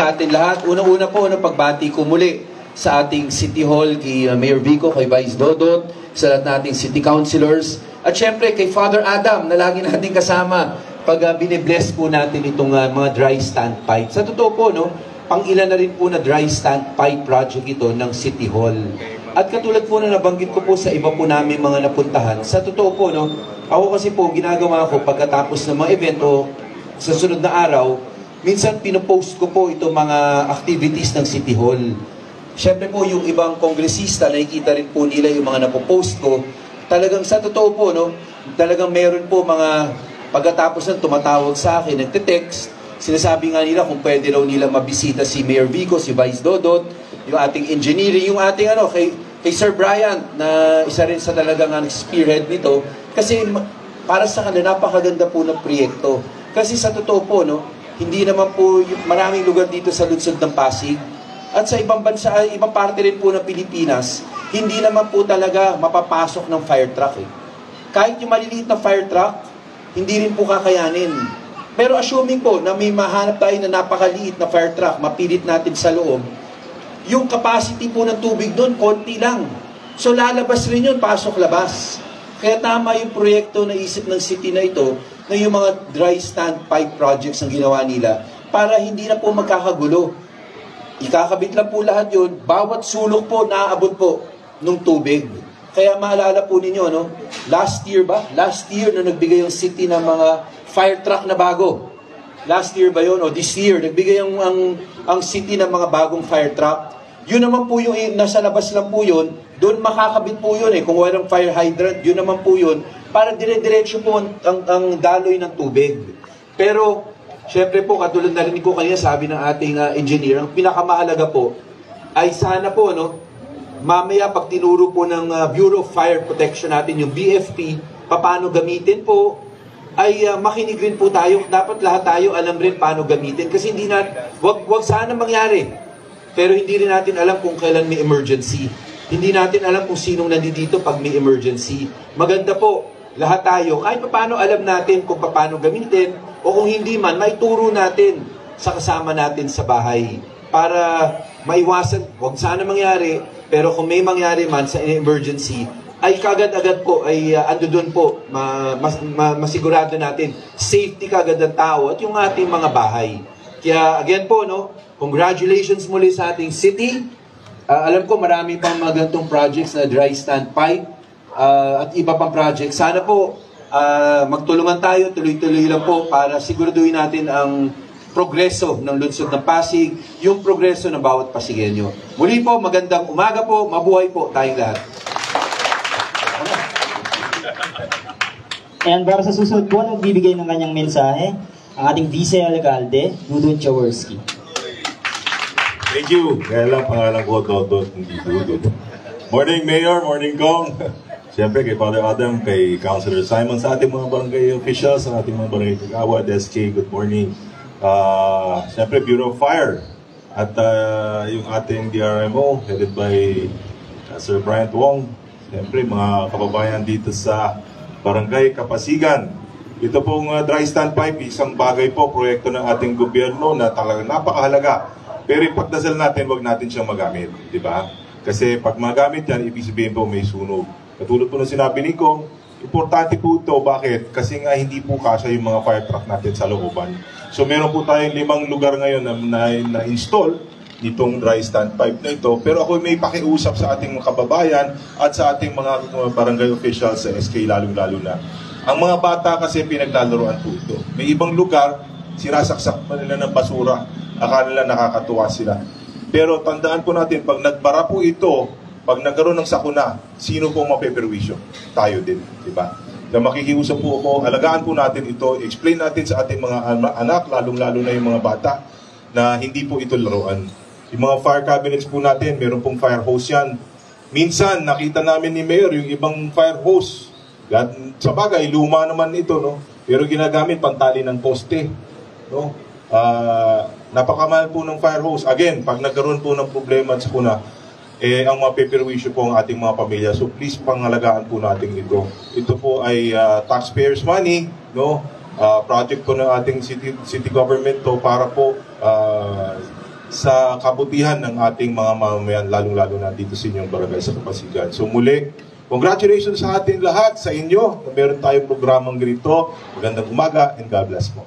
sa atin lahat. Unang-una po, pagbati ko muli sa ating City Hall, kay Mayor Vico, kay Vice Dodot, sa lahat nating City Councilors, at syempre kay Father Adam na lagi natin kasama pag binibless po natin itong mga dry standpipe. Sa totoo po, pang-ilan na rin po na dry standpipe project ito ng City Hall. At katulad po na nabanggit ko po sa iba po namin mga napuntahan, sa totoo po, ako kasi po ginagawa ko pagkatapos ng mga evento sa sunod na araw, minsan pinopost ko po itong mga activities ng City Hall. Siyempre po yung ibang kongresista, nakikita rin po nila yung mga napopost ko. Talagang sa totoo po, talagang meron po mga pagkatapos ng tumatawag sa akin, nagte-text, sinasabi nga nila kung pwede raw nila mabisita si Mayor Vico, si Vice Dodot, yung ating engineering, yung ating kay Sir Brian, na isa rin sa talagang spearhead nito. Kasi para sa kanila, napakaganda po ng proyekto. Kasi sa totoo po, hindi naman po maraming lugar dito sa lungsod ng Pasig. At sa ibang bansa, ibang parte rin po ng Pilipinas, hindi naman po talaga mapapasok ng fire truck. Kahit yung maliliit na fire truck, hindi rin po kakayanin. Pero assuming po na may mahanap tayo na napakaliit na fire truck, mapilit natin sa loob, yung capacity po ng tubig doon, konti lang. So lalabas rin yun, pasok-labas. Kaya tama yung proyekto na isip ng city na ito, na yung mga dry standpipe projects ang ginawa nila, para hindi na po magkakagulo. Ikakabit lang po lahat yun, bawat sulok po, naaabot po ng tubig. Kaya maalala po ninyo, last year na nagbigay yung city ng mga fire truck na bago. Last year ba yun? O this year, nagbigay ang city ng mga bagong fire truck. Yun naman po yung nasa labas lang po yun, doon makakabit po yun kung walang fire hydrant, yun naman po yun, para dire-diretso po ang daloy ng tubig. Pero, syempre po, katulad na rin ko kanina sabi ng ating engineer, ang pinakamahalaga po, ay sana po, mamaya pag tinuro po ng Bureau of Fire Protection natin, yung BFP, paano gamitin po, ay makinig rin po tayo. Dapat lahat tayo alam rin paano gamitin. Kasi hindi wag sana mangyari. Pero hindi rin natin alam kung kailan may emergency. Hindi natin alam kung sinong nandito pag may emergency. Maganda po, lahat tayo, kahit paano alam natin kung paano gamitin, o kung hindi man, maituro natin sa kasama natin sa bahay. Para maiwasan, wag sana mangyari, pero kung may mangyari man sa emergency, ay kagad-agad po, ay ando doon po, masigurado natin, safety kagad ng tao at yung ating mga bahay. Kaya again po, congratulations muli sa ating city. Alam ko marami pang mga ganitong projects na dry standpipe at iba pang projects. Sana po, magtulungan tayo, tuloy-tuloy lang po para siguraduhin natin ang progreso ng lungsod ng Pasig, yung progreso ng bawat Pasigenyo. Muli po, magandang umaga po, mabuhay po tayong lahat. And para sa susunod po, nagbibigay ng kanyang mensahe, ang ating Vice Alcalde, Dudut Jaworski. Thank you. Kaya lang pangalan ko, Dodot, hindi Dudut. Morning, Mayor. Morning, Kong. Siyempre, kay Father Adam, kay Councilor Simon, sa ating mga barangay officials, sa ating mga barangay Kagawad, SK, good morning. Siyempre, Bureau of Fire. At yung ating DRMO, headed by Sir Bryant Wong. Siyempre, mga kababayan dito sa Barangay Kapasigan. Ito pong dry standpipe, isang bagay po, proyekto ng ating gobyerno na talagang napakahalaga. Pero ipagdasal natin, wag natin siyang magamit, di ba? Kasi pag magamit yan, ibig sabihin po may sunog. Katulad po ng sinabi ni Kong, importante po ito. Bakit? Kasi nga hindi po kasya yung mga fire truck natin sa looban. So meron po tayong 5 lugar ngayon na install itong dry standpipe na ito. Pero ako may pakiusap sa ating mga kababayan at sa ating mga barangay officials sa SK lalo-lalo na. Ang mga bata kasi pinaglalaroan po ito. May ibang lugar, sinasaksak pa nila ng basura. Akala nila nakakatuwa sila. Pero tandaan po natin, pag nagbara po ito, pag nagkaroon ng sakuna, sino pong mapeperwisyo? Tayo din, di ba? Na makikiusap po ako, alagaan po natin ito, explain natin sa ating mga anak, lalong-lalo na yung mga bata, na hindi po ito laruan. Yung mga fire cabinets po natin, meron pong fire hose yan. Minsan, nakita namin ni Mayor yung ibang fire hose. Sa bagay, luma naman ito, pero ginagamit pantali ng poste. Napakamahal po ng fire hose. Again, pag nagkaroon po ng problema at sakuna, ang mapeperwisyo po ang ating mga pamilya. So please, pangalagaan po natin ito. Ito po ay taxpayers' money, project po ng ating city government to para po sa kabutihan ng ating mga mamamayan, lalong-lalo na dito sa inyong barangay sa Kapasigan. So muli, congratulations sa ating lahat, sa inyo, na meron tayong programang ganito. Magandang umaga and God bless po.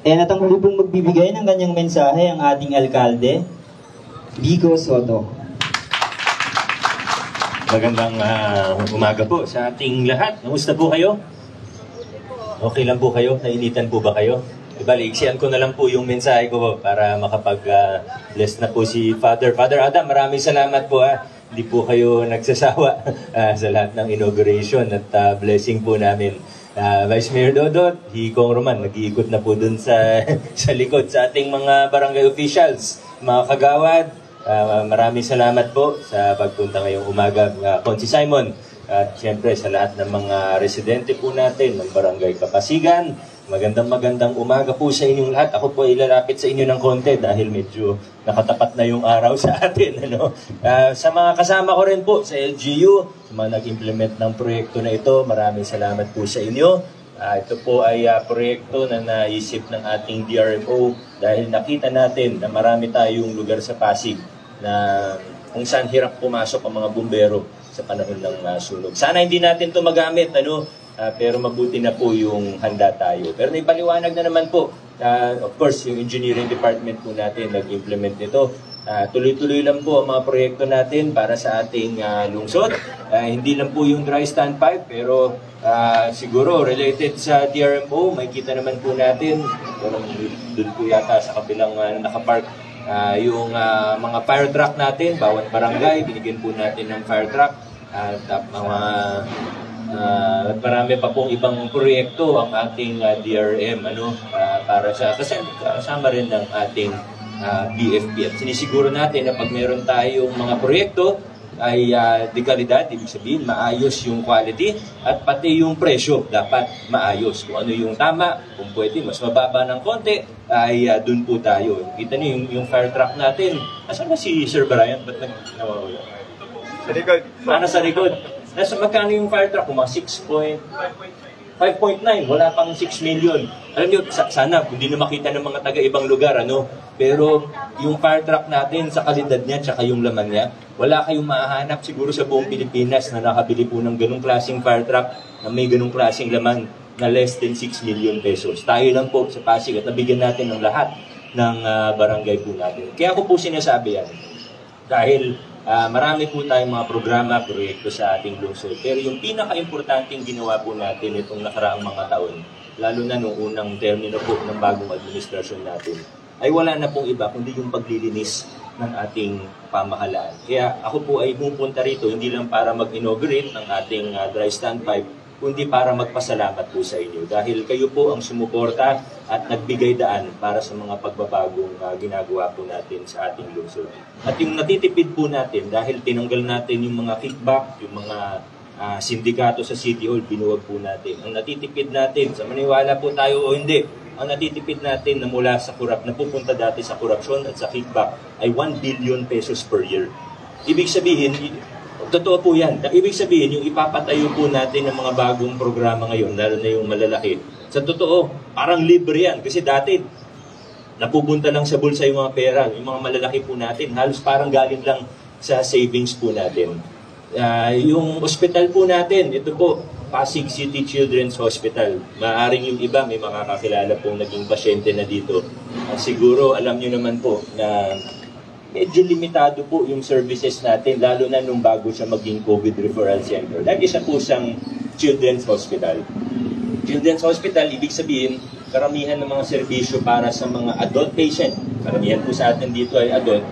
At ang huli pong magbibigay ng kanyang mensahe ang ating alkalde, Vico Soto. Magandang umaga po sa ating lahat. Kamusta po kayo? Okay lang po kayo? Nainitan po ba kayo? Iksian ko na lang po yung mensahe ko po para makapag-bless na po si Father. Father Adam, maraming salamat po ha. Hindi po kayo nagsasawa sa lahat ng inauguration at blessing po namin. Vice Mayor Dodot, Hikong Roman, nag-iikot na po dun sa likod sa ating mga barangay officials, mga kagawad. Maraming salamat po sa pagpunta ngayong umaga, Konsi Simon. At siyempre sa lahat ng mga residente po natin ng barangay Kapasigan. Magandang umaga po sa inyong lahat. Ako po ilalapit sa inyo ng konti dahil medyo nakatapat na yung araw sa atin. Sa mga kasama ko rin po sa LGU, sa mga nag-implement ng proyekto na ito, maraming salamat po sa inyo. Ito po ay proyekto na naisip ng ating DRMO dahil nakita natin na marami tayong lugar sa Pasig na kung saan hirap pumasok ang mga bumbero sa panahon ng sunog. Sana hindi natin ito magamit, pero mabuti na po yung handa tayo. Pero naipaliwanag na naman po, of course, yung engineering department po natin nag-implement nito. Tuloy-tuloy lang po ang mga proyekto natin para sa ating lungsod. Hindi lang po yung dry standpipe, pero siguro related sa DRMO, may kita naman po natin, doon po yata sa kabilang nakapark, yung mga fire truck natin, bawat barangay, binigyan po natin ng fire truck. At marami pa pong ibang proyekto ang ating DRM para sa kasama rin ng ating BFP. At sinisiguro natin na pag meron tayong mga proyekto ay de kalidad, ibig sabihin maayos yung quality at pati yung presyo dapat maayos. Kung ano yung tama, kung pwede mas mababa ng konti ay dun po tayo. Kita niyo yung fire truck natin. Asan ba si Sir Brian? Ba't nawawala? Sa likod. Sa likod. Nasa magkano yung fire truck? Mga 5.9, wala pang 6 million. Alam niyo, sana hindi na makita ng mga taga-ibang lugar, pero yung fire truck natin sa kalidad niya tsaka yung laman niya, wala kayong mahahanap siguro sa buong Pilipinas na nakabili po ng ganung klaseng fire truck na may ganung klaseng laman na less than 6 million pesos. Tayo lang po sa Pasig at nabigyan natin ng lahat ng barangay po natin. Kaya ako po sinasabi yan. Dahil marami po tayong mga programa, proyekto sa ating lungsod. Pero yung pinaka-importanting ginawa po natin itong nakaraang mga taon, lalo na nung unang termino po ng bagong administrasyon natin, ay wala na pong iba kundi yung paglilinis ng ating pamahalaan. Kaya ako po ay pupunta rito hindi lang para mag-inaugurate ng ating dry standpipe, kundi para magpasalamat po sa inyo. Dahil kayo po ang sumuporta at nagbigay daan para sa mga pagbabagong ginagawa po natin sa ating lungsod. At yung natitipid po natin, dahil tinanggal natin yung mga kickback, yung mga sindikato sa City Hall, binuwag po natin. Ang natitipid natin, sa maniwala po tayo o hindi, ang natitipid natin na mula sa na pupunta dati sa korupsyon at sa kickback ay 1 billion pesos per year. Ibig sabihin, totoo po yan. Ibig sabihin, yung ipapatayo po natin ng mga bagong programa ngayon, lalo na yung malalaki, sa totoo, parang libre yan. Kasi dati, napupunta lang sa bulsa yung mga pera. Yung mga malalaki po natin, halos parang galing lang sa savings po natin. Yung hospital po natin, ito po, Pasig City Children's Hospital. Maaring yung iba, may mga kakilala pong naging pasyente na dito. Siguro, alam nyo naman po na medyo limitado po yung services natin, lalo na nung bago siya maging COVID Referral Center. Dahil isa po siyang Children's Hospital. Children's Hospital, ibig sabihin, karamihan ng mga serbisyo para sa mga adult patient. Karamihan po sa atin dito ay adult.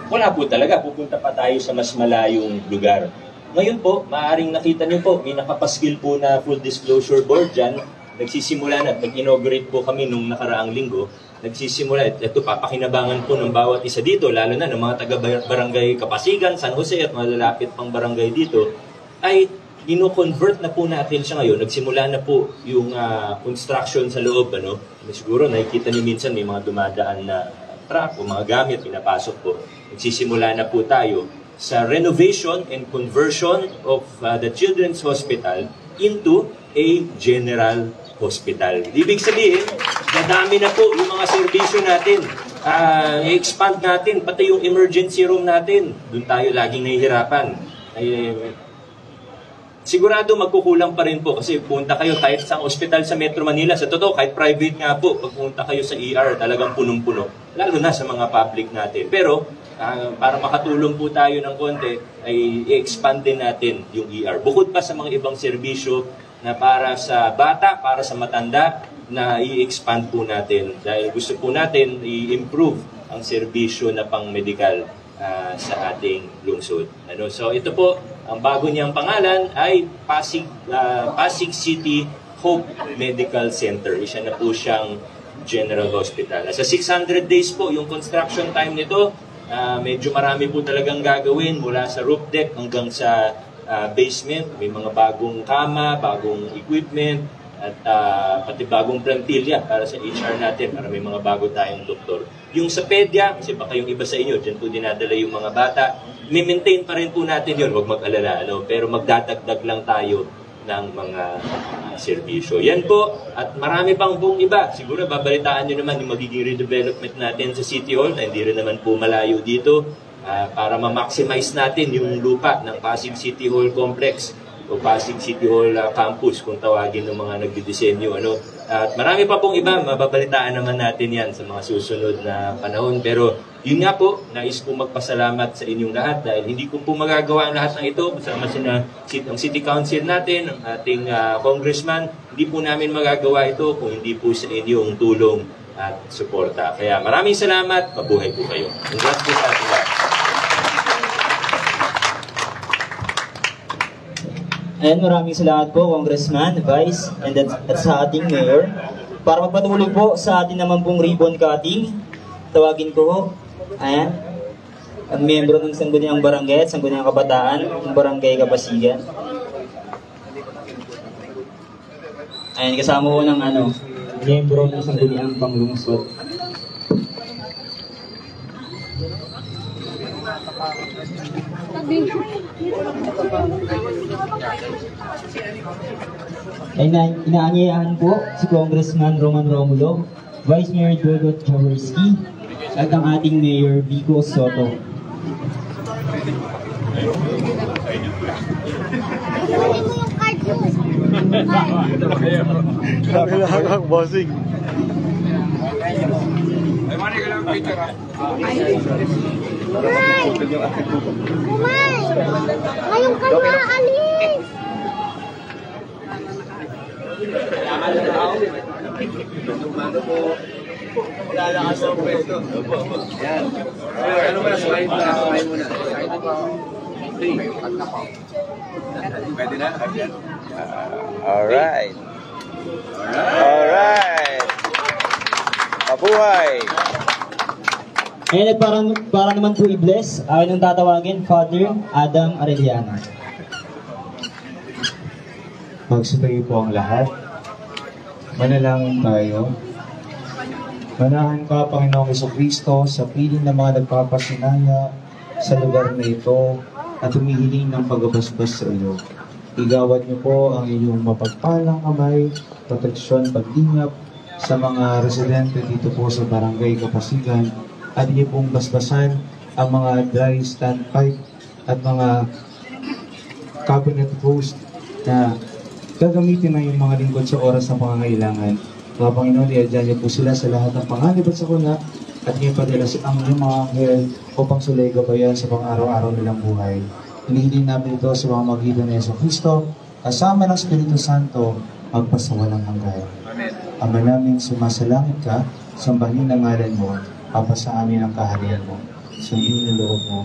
Wala po talaga, pupunta pa tayo sa mas malayong lugar. Ngayon po, maaaring nakita niyo po, may nakapaskil po na full disclosure board dyan. Nagsisimula na, nag-inaugurate po kami nung nakaraang linggo. Nagsisimula, ito papakinabangan po ng bawat isa dito, lalo na ng mga taga-barangay Kapasigan, San Jose at malalapit pang barangay dito, ay ino-convert na po natin siya ngayon. Nagsimula na po yung construction sa loob. Siguro nakikita niyo minsan may mga dumadaan na truck o mga gamit, pinapasok po. Nagsisimula na po tayo sa renovation and conversion of the Children's Hospital into a general hospital. Ibig sabihin, dadami na po yung mga serbisyo natin. I-expand natin, pati yung emergency room natin. Doon tayo laging nahihirapan. Sigurado magkukulang pa rin po kasi punta kayo kahit sa ospital sa Metro Manila. Sa totoo, kahit private nga po, pag punta kayo sa ER, talagang punong-puno. Lalo na sa mga public natin. Pero, para makatulong po tayo ng konti, ay i-expand din natin yung ER. Bukod pa sa mga ibang serbisyo na para sa bata, para sa matanda, na i-expand po natin. Dahil gusto po natin i-improve ang serbisyo na pang-medical sa ating lungsod. So ito po, ang bago niyang pangalan ay Pasig City Hope Medical Center. Isa na po siyang General Hospital. Sa 600 days po yung construction time nito, medyo marami po talagang gagawin mula sa roof deck hanggang sa basement. May mga bagong kama, bagong equipment, at pati bagong plantilla para sa HR natin, para may mga bago tayong doktor. Yung sa pedya, kasi baka yung iba sa inyo, dyan po dinadala yung mga bata, may-maintain pa rin po natin yun, huwag mag-alala, pero magdadagdag lang tayo ng mga serbisyo. Yan po, at marami pang buong iba. Siguro babalitaan nyo naman yung magiging redevelopment natin sa City Hall, na hindi rin naman po malayo dito, para ma-maximize natin yung lupa ng Pasig City Hall Complex o Pasig City Hall Campus kung tawagin ng mga nagdidisenyo. At marami pa pong iba, mababalitaan naman natin yan sa mga susunod na panahon. Pero yun nga po, nais po magpasalamat sa inyong lahat dahil hindi ko po magagawa ang lahat ng ito. Kasama ang City Council natin, ang ating congressman, hindi po namin magagawa ito kung hindi po sa inyong tulong at suporta. Kaya maraming salamat, mabuhay po kayo. Congrats po sa ating lahat. And maraming salamat po, Congressman, Vice, and at sa ating Mayor. Para magpatuloy po sa atin naman pong ribbon cutting, tawagin ko po, ayan, ang miyembro ng Sangguniang Barangay at Sangguniang Kabataan, ng Barangay Kapasigan. Ayan, kasama po ng miyembro ng Sangguniang Panglungsod. Ay inaanyayahan po si Congressman Roman Romulo, Vice Mayor Dodot Jaworski, at ang ating Mayor Vico Soto. Bossing. Umay! Ngayon ka na, alis! Lalakas ang pwesto. Yan. Ano ba? Slide muna. Pwede na? Alright. Alright. Mabuhay. Ngayon at para naman po i-bless, akin ang tatawagin, Father Adam Arellano. Magsitayo po ang lahat. Manalangin tayo. Manahan ka, Panginoong Jesucristo, sa piling ng mga nagpapasinaya sa lugar na ito at humihiling ng pagbabasbas sa iyo. Igawad niyo po ang inyong mapagpalang kamay, proteksyon, pag-ingap sa mga residente dito po sa Barangay Kapasigan at niyo pong basbasan ang mga dry standpipe at mga cabinet post na gagamitin na yung mga lingkod sa oras ng pangangailangan. Mga Panginoon, iadyan niyo po sila sa lahat ng panganib at sakuna at ngayon padala ang inyong mga anghel upang sulay gabayan sa pang-araw-araw nilang buhay. Hinihiling namin ito sa mga magitan ni Jesucristo, kasama ng Espiritu Santo, magpasawalang hanggan. Ama namin, sumasalangit ka, sambahin ang ngalan mo, papasa amin ang kaharian mo. Sundin ang loob mo,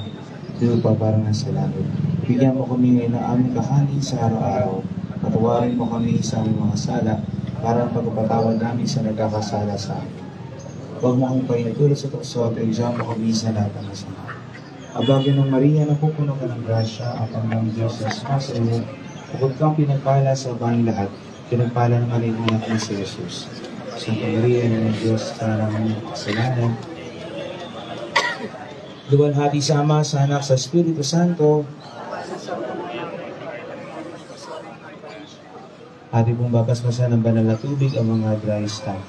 tinagpaparang sa langit. Bigyan mo kami ngayon ng aming kahanin sa araw-araw. Patawarin mo kami sa aming mga sala para pagpapatawad namin sa nagkakasala sa amin. Huwag mo kami painatulad sa tukso at iyan mo kami sa lahat ng masama. Abagyan ng Maria na pupuno ka ng grasya, ang Panginoong Diyos na sumasa iyo, bukod kang pinagpala sa bahay lahat, pinagpala ng aling anak na si Jesus. Santa Maria ng Diyos, sana naman yung kasalanan. Luwalhati sa Ama, sa Anak, sa Espiritu Santo. Ating pong babasbasan ng banal na tubig ang mga dry stamp.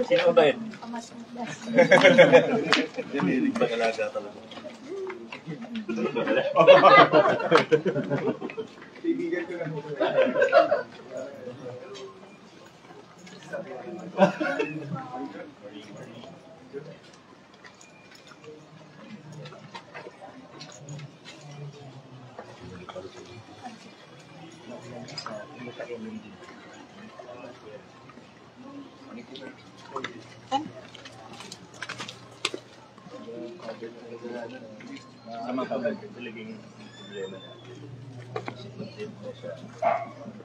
Sino ba yun? Dinilig ba talaga talaga? Sama ka ba? Talagang problema natin.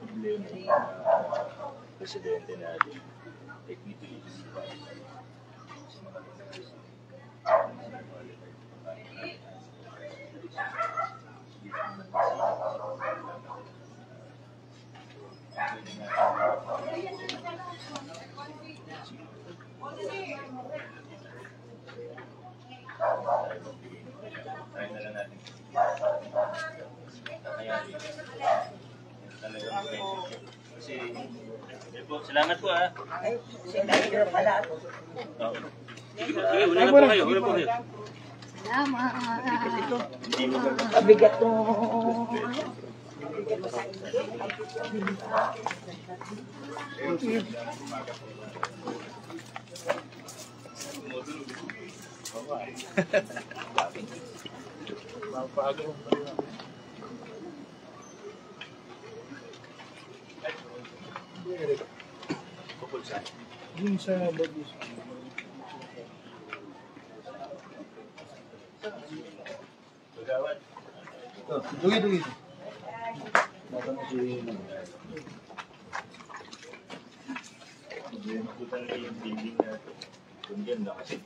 Problema ng presidente natin. Technically, try na lang natin. Kasi, salamat po ha. Sige, wala na po kayo. Wala po kayo. Salamat. Mabigat to. Yung sa bagis. Dugi. Yung building natin. Kung yan na kasi.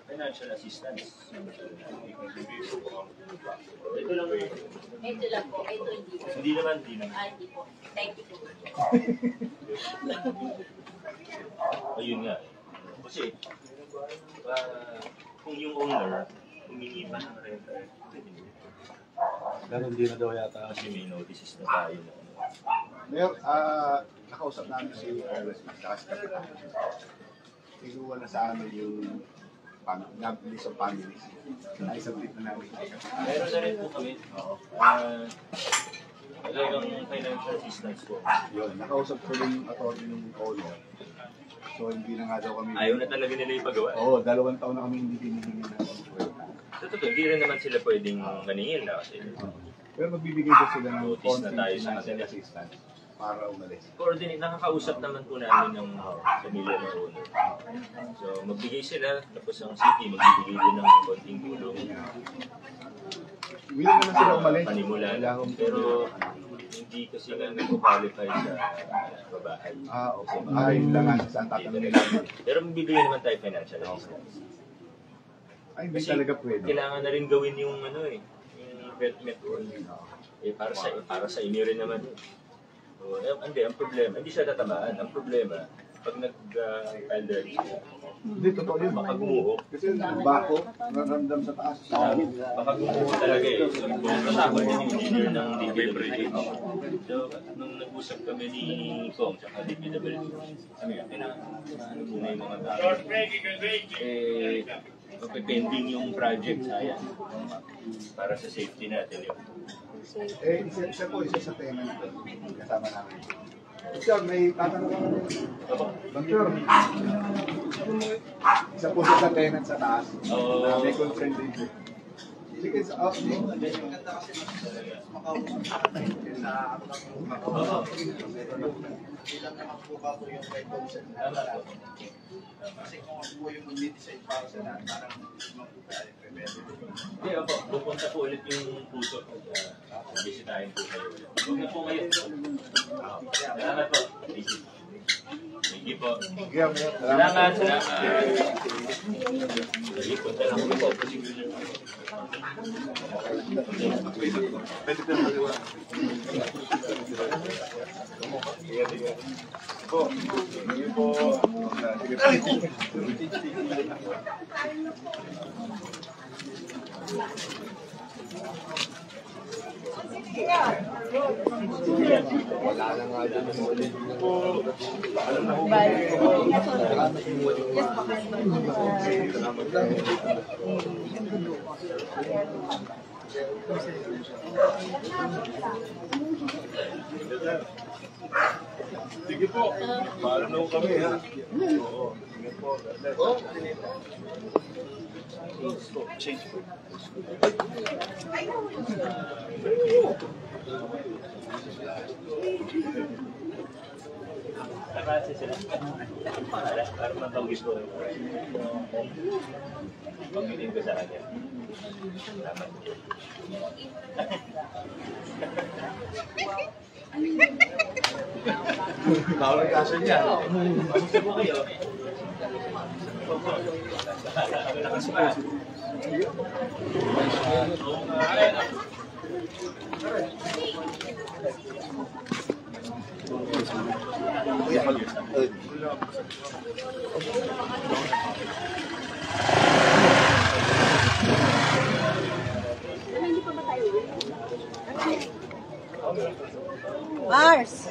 Financial assistance. Ito lang. Ito lang po. Ito hindi po. Hindi naman. Hindi po. Thank you po. Ayun nga. Kasi, kung yung owner, humingi pa ng renta, Ganun din na daw yata. kasi may notices na tayo na Mayor, nakausap namin si Carlos at si Kapitan. Iguwa na sa amin yung list of families. Naisabit na namin. meron na rin po kami. Talagang financial assistance po. Yun, nakausap ko rin yung attorney ng owner. So hindi na nga daw kami... Ayaw na talaga nila ipagawa. Oo, 2 taon na kami hindi binigyan ng kwenta. Sa totoo, hindi rin naman sila pwedeng maningil na kasi Pero magbibigay daw sila ng Notice na konting tayo sa financial kanila. assistance para umalis. coordinate, nakakausap naman po namin ng pamilya ng owner. So, magbigay sila, tapos ang city, magbibigay din ng konting tulong. Willing naman sila umalis. Panimulan. Wala akong- Pero, hindi kasi nga nag-qualify sa babahay. Okay. Yun lang nga saan tatanungin namin. Pero magbibigay naman tayo financial assistance. Ay, hindi Kasi talaga pwede. kailangan na rin gawin yung yung vetmet doon. Para sa inyo rin naman. So, ang problema, hindi siya tatamaan. Ang problema, pag nag-file sila, Hindi, totoo yun. baka gumuho. Kasi bako, naramdam sa taas. Baka gumuho talaga eh. So, kasama din yung engineer ng DPWH. So, nung nag-usap kami ni Kong tsaka DPWH, ano yun, ano muna yung mga tao. Pending yung project, sayang. Para sa safety natin yun. Isa sa tema na kasama namin. Sir, may tatanong ako. Sir, isa po sa tenant sa taas. Na may concern dito. Sige, sa out din. Maganda kasi ilang naman po ba po yung may concern na kasi kung ako po yung mag-design para sa lahat, parang magpupaya yung preventative. Hindi, opo. Pupunta po ulit yung puso. Bisitahin po kayo ulit. Huwag na po kayo. Salamat po. Thank you po. Salamat. Sige, punta lang po. Wala na nga dyan ang ulit. Sige po. Paano na kami ha? Oo. Sige po. Change po. Salamat sila. Para matawagis ko. Pagpilin ko sa kanya. Salamat. Bawal kaso niya. Gusto mo kayo? Mars!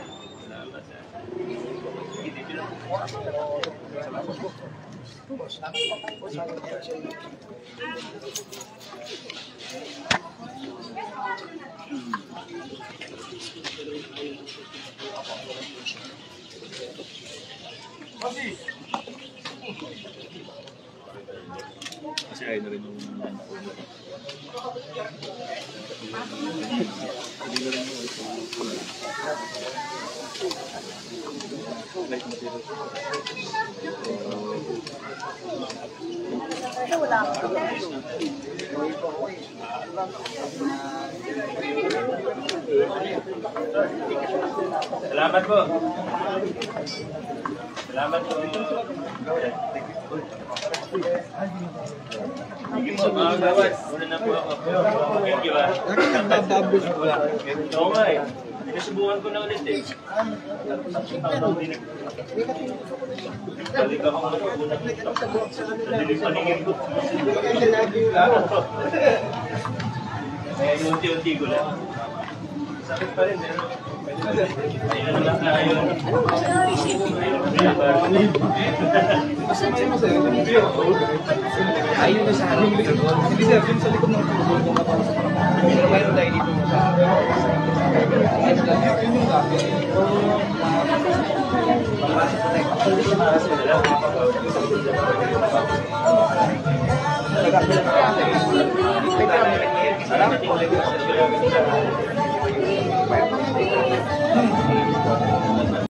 Kasi ayun na rin yung Salamat po. Salamat po. Sige po, mga gawad. Una na po ako. Thank you, Oo nga eh. Sinusubukan ko na ulit eh. Balik ako matutunan. Nadilig paningin ko. Kaya unti-unti ko lang. Sakit pa rin eh. Ayun lang tayo. Ayun na sa akin. Hindi sir, yung sa likod ng tulog kung kapag sa parang mayroon tayo dito sa ayos lang yun yung gabi. Salamat po.